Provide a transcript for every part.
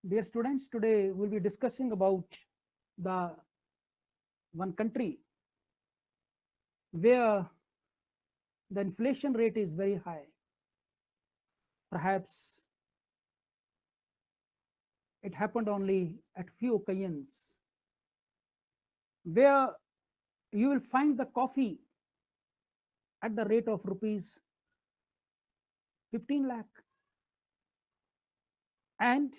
Dear students, today we'll be discussing about the one country where the inflation rate is very high. Perhaps it happened only at few occasions where you will find the coffee at the rate of rupees 15 lakh, and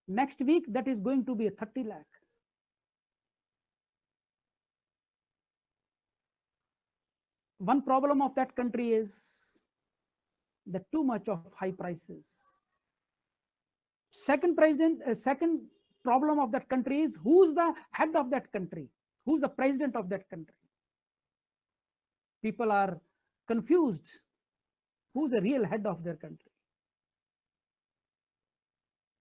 next week that is going to be a 30 lakh. One problem of that country is the too much of high prices. Second problem of that country is who's the head of that country, who's the president of that country. People are confused who's the real head of their country.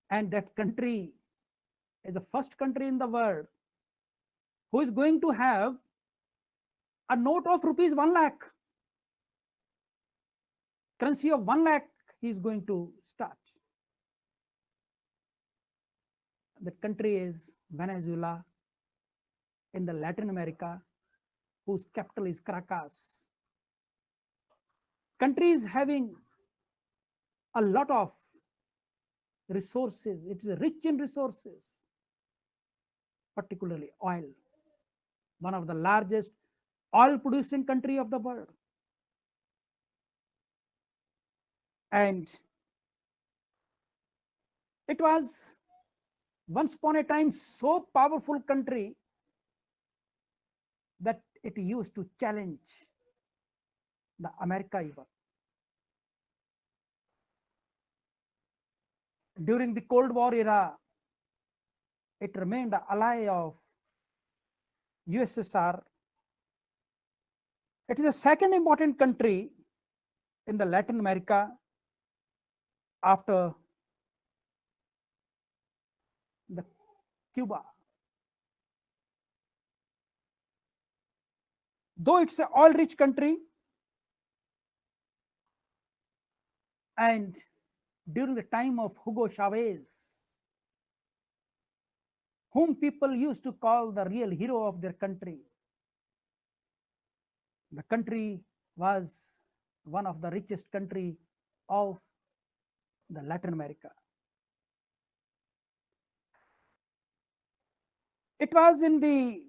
And that country is the first country in the world who is going to have a note of rupees 1 lakh. Currency of 1 lakh he is going to start. That country is Venezuela in the Latin America, whose capital is Caracas. Country is having a lot of resources. It is rich in resources, particularly oil. One of the largest oil producing country of the world. And it was once upon a time so powerful country that it used to challenge the America even. During the Cold War era, it remained an ally of USSR. It is the second important country in the Latin America after the Cuba. Though it's an oil-rich country, and during the time of Hugo Chavez, whom people used to call the real hero of their country, the country was one of the richest country of the Latin America. It was in the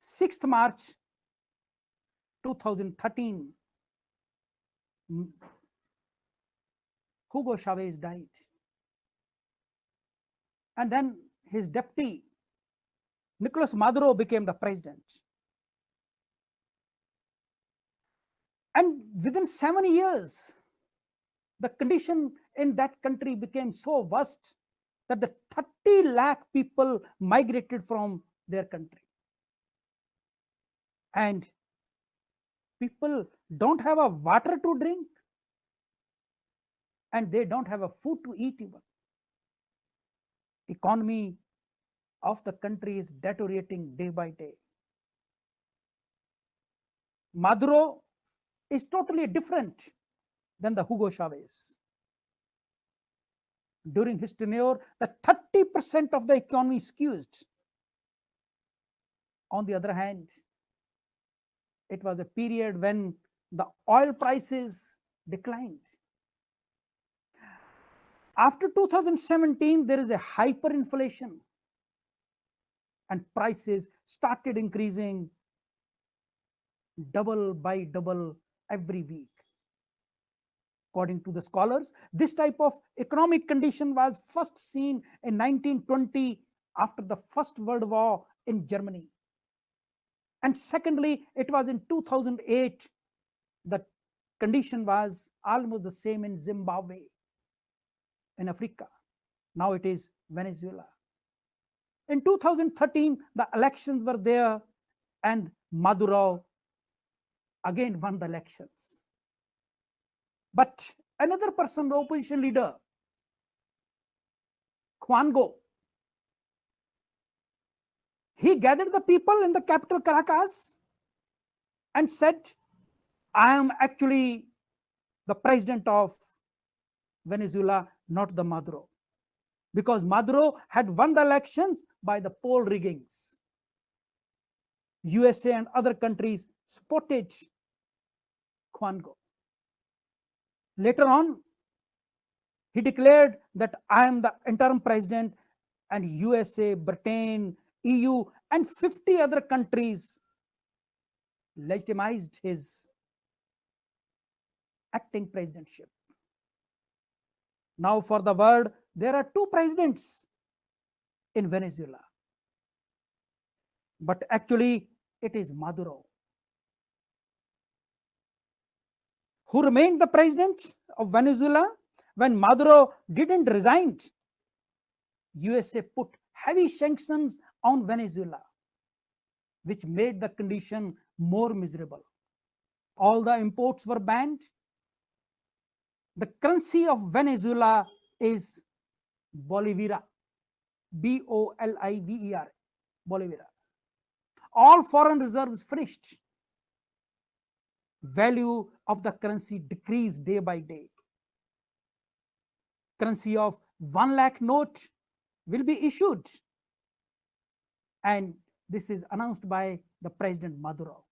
6th March 2013, Hugo Chavez died. And then his deputy, Nicolas Maduro, became the president. And within 7 years, the condition in that country became so worst that the 30 lakh people migrated from their country. And people don't have a water to drink, and they don't have a food to eat even. Economy of the country is deteriorating day by day. Maduro is totally different than the Hugo Chavez. During his tenure, the 30% of the economy is squeezed. On the other hand, it was a period when the oil prices declined. After 2017, there is a hyperinflation, and prices started increasing double by double every week. According to the scholars, this type of economic condition was first seen in 1920 after the First World War in Germany. And secondly, it was in 2008, the condition was almost the same in Zimbabwe, in Africa. Now it is Venezuela. In 2013, the elections were there, and Maduro again won the elections. But another person, the opposition leader, Juango, he gathered the people in the capital Caracas and said, I am actually the president of Venezuela, not the Maduro. Because Maduro had won the elections by the poll riggings. USA and other countries supported Juan. Later on, he declared that I am the interim president, and USA, Britain, EU, and 50 other countries legitimized his acting presidentship. Now, for the world, there are two presidents in Venezuela. But actually, it is Maduro who remained the president of Venezuela. When Maduro didn't resign, USA put heavy sanctions on Venezuela, which made the condition more miserable. All the imports were banned. The currency of Venezuela is Bolivira, Boliver, Bolivira. All foreign reserves finished. Value of the currency decreased day by day. Currency of 1 lakh note will be issued, and this is announced by the President Maduro.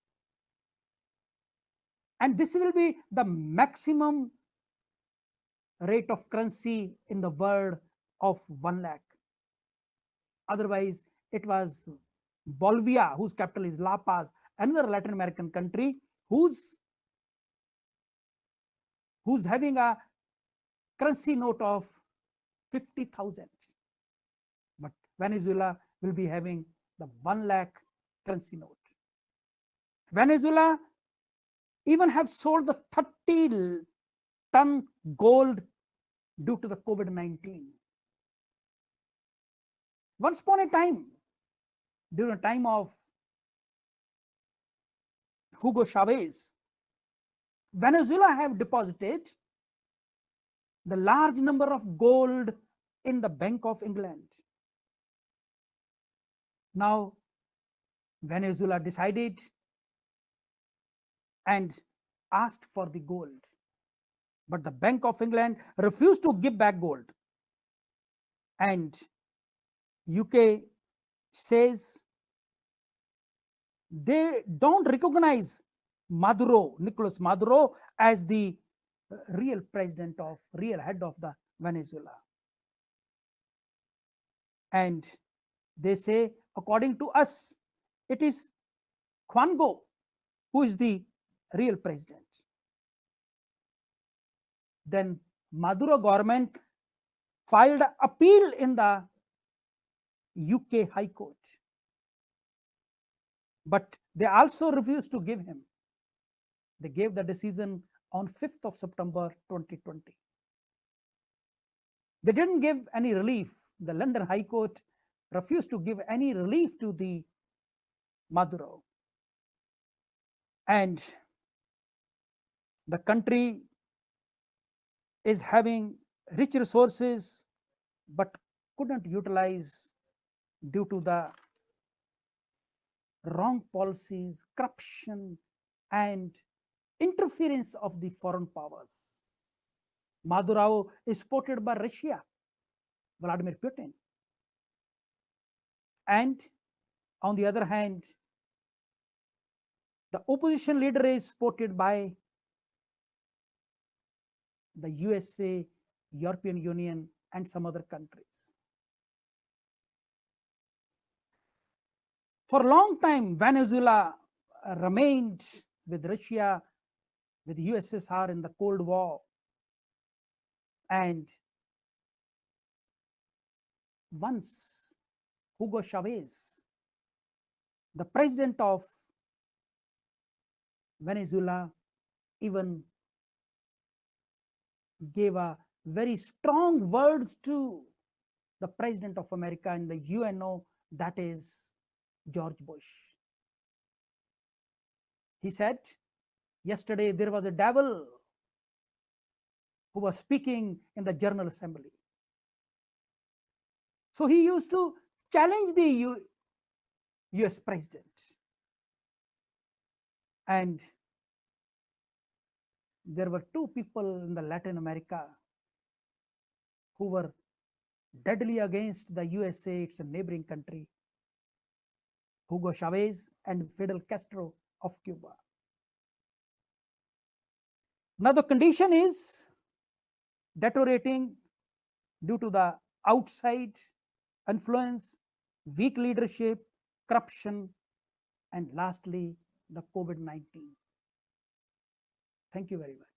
And this will be the maximum rate of currency in the world of 1 lakh. Otherwise, it was Bolivia, whose capital is La Paz, another Latin American country, who's having a currency note of 50,000. But Venezuela will be having the 1 lakh currency note. Venezuela even have sold the 30-ton gold due to the COVID-19. Once upon a time, during the time of Hugo Chavez, Venezuela have deposited the large number of gold in the Bank of England. Now, Venezuela decided and asked for the gold, but the Bank of England refused to give back gold. And UK says they don't recognize Nicolas Maduro, as the real head of the Venezuela. And they say, according to us, it is Juan who is the real president. Then Maduro government filed an appeal in the UK High Court, but they also refused to give him. They gave the decision on 5th of September 2020. They didn't give any relief. The London High Court refused to give any relief to the Maduro. And the country is having rich resources, but couldn't utilize due to the wrong policies, corruption, and interference of the foreign powers. Maduro is supported by Russia, Vladimir Putin. And on the other hand, the opposition leader is supported by the USA, European Union, and some other countries. For a long time, Venezuela remained with Russia, with USSR in the Cold War. And once Hugo Chavez, the president of Venezuela, even gave a very strong words to the president of America and the UNO, that is George Bush. He said, yesterday there was a devil who was speaking in the General Assembly. So he used to challenge the US president. And there were two people in the Latin America who were deadly against the USA, its neighboring country, Hugo Chavez and Fidel Castro of Cuba. Now, the condition is deteriorating due to the outside influence, weak leadership, corruption, and lastly, the COVID-19. Thank you very much.